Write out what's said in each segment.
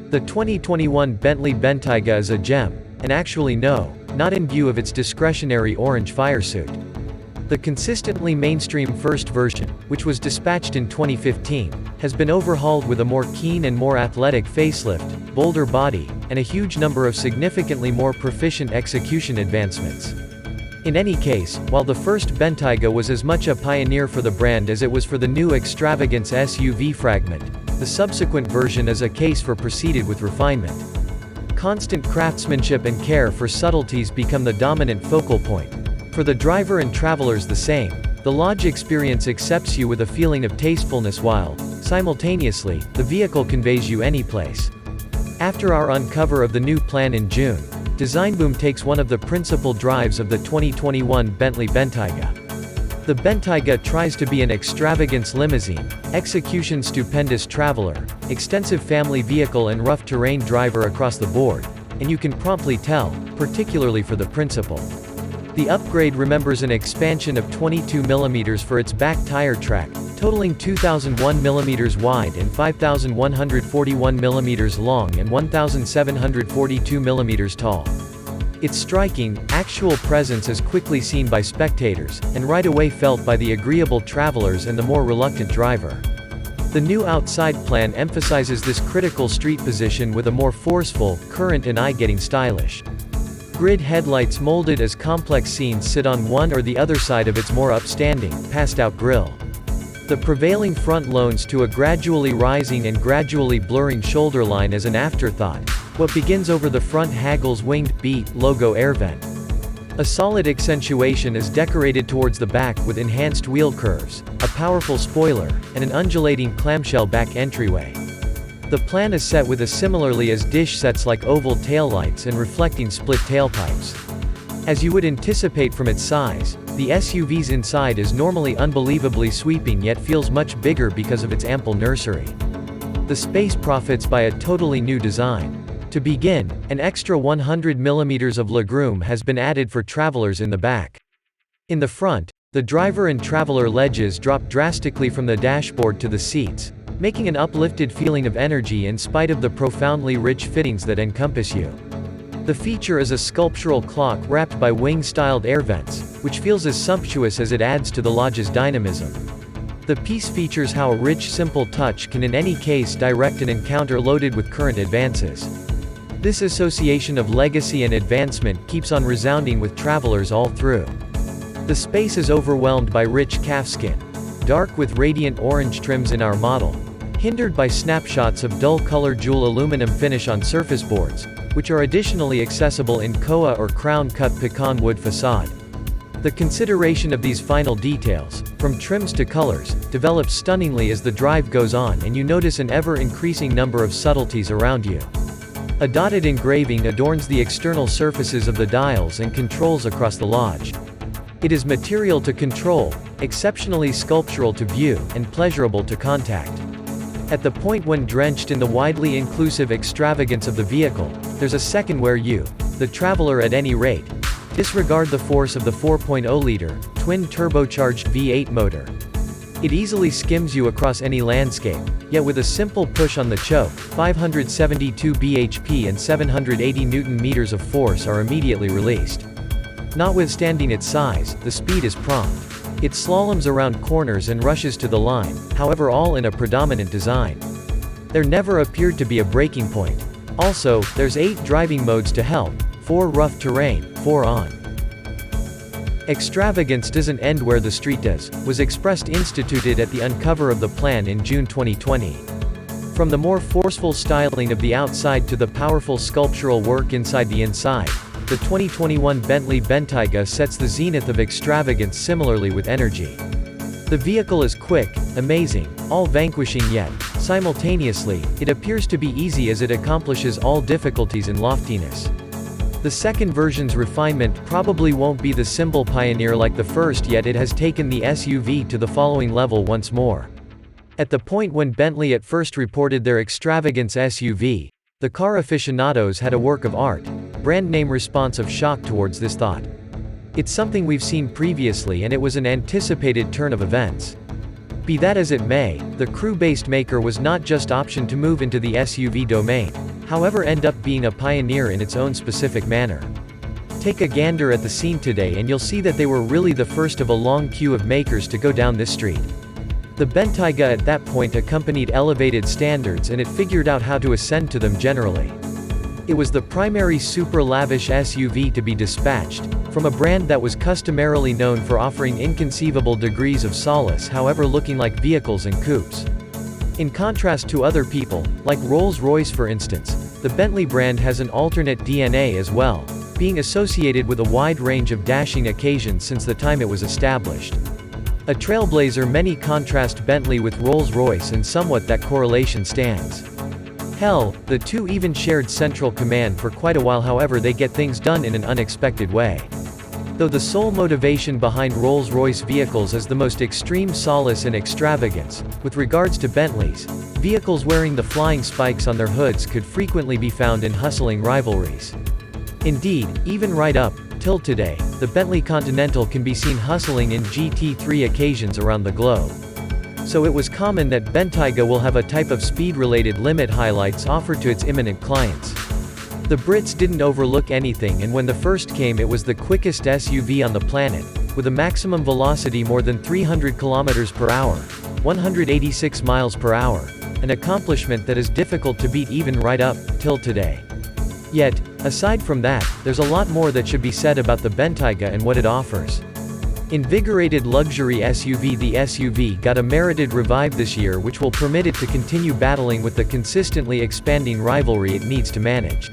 The 2021 Bentley Bentayga is a gem, and actually no, not in view of its discretionary orange firesuit. The consistently mainstream first version, which was dispatched in 2015, has been overhauled with a more keen and more athletic facelift, bolder body, and a huge number of significantly more proficient execution advancements. In any case, while the first Bentayga was as much a pioneer for the brand as it was for the new extravagance SUV fragment, the subsequent version is a case for proceeded with refinement. Constant craftsmanship and care for subtleties become the dominant focal point. For the driver and travelers the same, the Lodge experience accepts you with a feeling of tastefulness while, simultaneously, the vehicle conveys you any place. After our uncover of the new plan in June, Designboom takes one of the principal drives of the 2021 Bentley Bentayga. The Bentayga tries to be an extravagance limousine, execution stupendous traveler, extensive family vehicle and rough terrain driver across the board, and you can promptly tell, particularly for the principal. The upgrade remembers an expansion of 22 mm for its back tire track, totaling 2001 mm wide and 5141 mm long and 1742 mm tall. Its striking, actual presence is quickly seen by spectators, and right away felt by the agreeable travelers and the more reluctant driver. The new outside plan emphasizes this critical street position with a more forceful, current and eye-getting stylish grid headlights molded as complex scenes sit on one or the other side of its more upstanding, passed-out grille. The prevailing front loans to a gradually rising and gradually blurring shoulder line as an afterthought. What begins over the front haggles winged beat logo air vent. A solid accentuation is decorated towards the back with enhanced wheel curves, a powerful spoiler, and an undulating clamshell back entryway. The plan is set with a similarly as dish sets like oval taillights and reflecting split tailpipes. As you would anticipate from its size, the SUV's inside is normally unbelievably sweeping yet feels much bigger because of its ample nursery. The space profits by a totally new design. To begin, an extra 100 mm of legroom has been added for travelers in the back. In the front, the driver and traveler ledges drop drastically from the dashboard to the seats, making an uplifted feeling of energy in spite of the profoundly rich fittings that encompass you. The feature is a sculptural clock wrapped by wing-styled air vents, which feels as sumptuous as it adds to the Lodge's dynamism. The piece features how a rich simple touch can in any case direct an encounter loaded with current advances. This association of legacy and advancement keeps on resounding with travelers all through. The space is overwhelmed by rich calfskin, dark with radiant orange trims in our model, hindered by snapshots of dull-color jewel aluminum finish on surface boards, which are additionally accessible in koa or crown-cut pecan wood facade. The consideration of these final details, from trims to colors, develops stunningly as the drive goes on and you notice an ever-increasing number of subtleties around you. A dotted engraving adorns the external surfaces of the dials and controls across the Lodge. It is material to control, exceptionally sculptural to view, and pleasurable to contact. At the point when drenched in the widely inclusive extravagance of the vehicle, there's a second where you, the traveler at any rate, disregard the force of the 4.0-liter, twin-turbocharged V8 motor. It easily skims you across any landscape, yet with a simple push on the choke, 572 bhp and 780 Nm of force are immediately released. Notwithstanding its size, the speed is prompt. It slaloms around corners and rushes to the line, however all in a predominant design. There never appeared to be a breaking point. Also, there's 8 driving modes to help, 4 rough terrain, 4 on. Extravagance doesn't end where the street does, was expressed instituted at the uncover of the plan in June 2020. From the more forceful styling of the outside to the powerful sculptural work inside the inside, the 2021 Bentley Bentayga sets the zenith of extravagance similarly with energy. The vehicle is quick, amazing, all vanquishing yet, simultaneously, it appears to be easy as it accomplishes all difficulties in loftiness. The second version's refinement probably won't be the symbol pioneer like the first, yet it has taken the SUV to the following level once more. At the point when Bentley at first reported their extravagance SUV, the car aficionados had a work of art, brand name response of shock towards this thought. It's something we've seen previously and it was an anticipated turn of events. Be that as it may, the crew-based maker was not just optioned to move into the SUV domain. however end up being a pioneer in its own specific manner. Take a gander at the scene today and you'll see that they were really the first of a long queue of makers to go down this street. The Bentayga at that point accompanied elevated standards and it figured out how to ascend to them generally. It was the primary super lavish SUV to be dispatched, from a brand that was customarily known for offering inconceivable degrees of solace, however looking like vehicles and coupes. In contrast to other people, like Rolls-Royce for instance, the Bentley brand has an alternate DNA as well, being associated with a wide range of dashing occasions since the time it was established. A trailblazer, many contrast Bentley with Rolls-Royce and somewhat that correlation stands. Hell, the two even shared central command for quite a while, however they get things done in an unexpected way. Though the sole motivation behind Rolls-Royce vehicles is the most extreme solace and extravagance, with regards to Bentleys, vehicles wearing the flying spikes on their hoods could frequently be found in hustling rivalries. Indeed, even right up till today, the Bentley Continental can be seen hustling in GT3 occasions around the globe. So it was common that Bentayga will have a type of speed-related limit highlights offered to its imminent clients. The Brits didn't overlook anything, and when the first came it was the quickest SUV on the planet, with a maximum velocity more than 300 km per hour, 186 miles per hour, an accomplishment that is difficult to beat even right up till today. Yet, aside from that, there's a lot more that should be said about the Bentayga and what it offers. Invigorated luxury SUV. The SUV got a merited revive this year which will permit it to continue battling with the consistently expanding rivalry it needs to manage.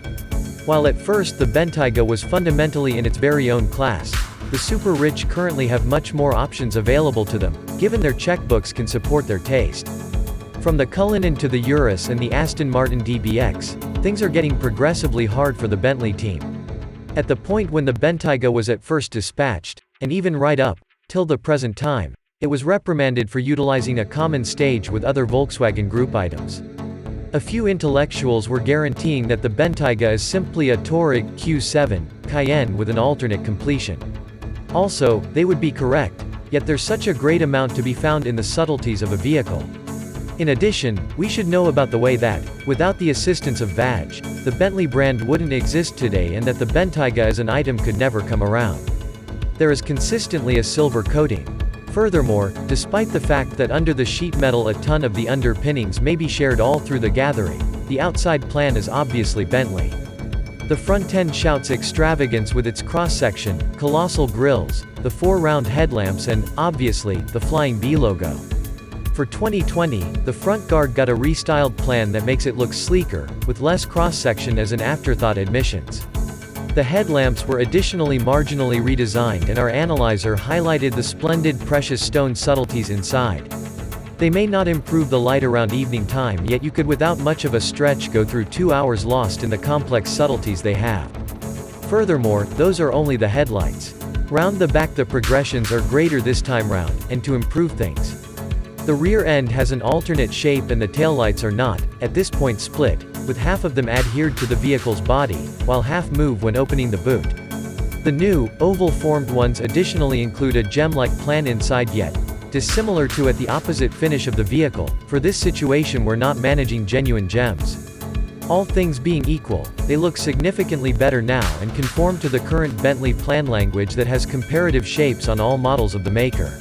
While at first the Bentayga was fundamentally in its very own class, the super rich currently have much more options available to them, given their checkbooks can support their taste. From the Cullinan to the Urus and the Aston Martin DBX, things are getting progressively hard for the Bentley team. At the point when the Bentayga was at first dispatched, and even right up till the present time, it was reprimanded for utilizing a common stage with other Volkswagen Group items. A few intellectuals were guaranteeing that the Bentayga is simply a Touareg Q7 Cayenne with an alternate completion. Also, they would be correct, yet there's such a great amount to be found in the subtleties of a vehicle. In addition, we should know about the way that, without the assistance of VAG, the Bentley brand wouldn't exist today, and that the Bentayga as an item could never come around. There is consistently a silver coating. Furthermore, despite the fact that under the sheet metal a ton of the underpinnings may be shared all through the gathering, the outside plan is obviously Bentley. The front end shouts extravagance with its cross-section, colossal grills, the 4 round headlamps and, obviously, the Flying B logo. For 2020, the front guard got a restyled plan that makes it look sleeker, with less cross-section as an afterthought admissions. The headlamps were additionally marginally redesigned and our analyzer highlighted the splendid precious stone subtleties inside. They may not improve the light around evening time, yet you could without much of a stretch go through 2 hours lost in the complex subtleties they have. Furthermore, those are only the headlights. Round the back the progressions are greater this time round, and to improve things, the rear end has an alternate shape and the taillights are not, at this point, split, with half of them adhered to the vehicle's body, while half move when opening the boot. The new, oval-formed ones additionally include a gem-like plan inside, yet dissimilar to at the opposite finish of the vehicle. For this situation we're not managing genuine gems. All things being equal, they look significantly better now and conform to the current Bentley plan language that has comparative shapes on all models of the maker.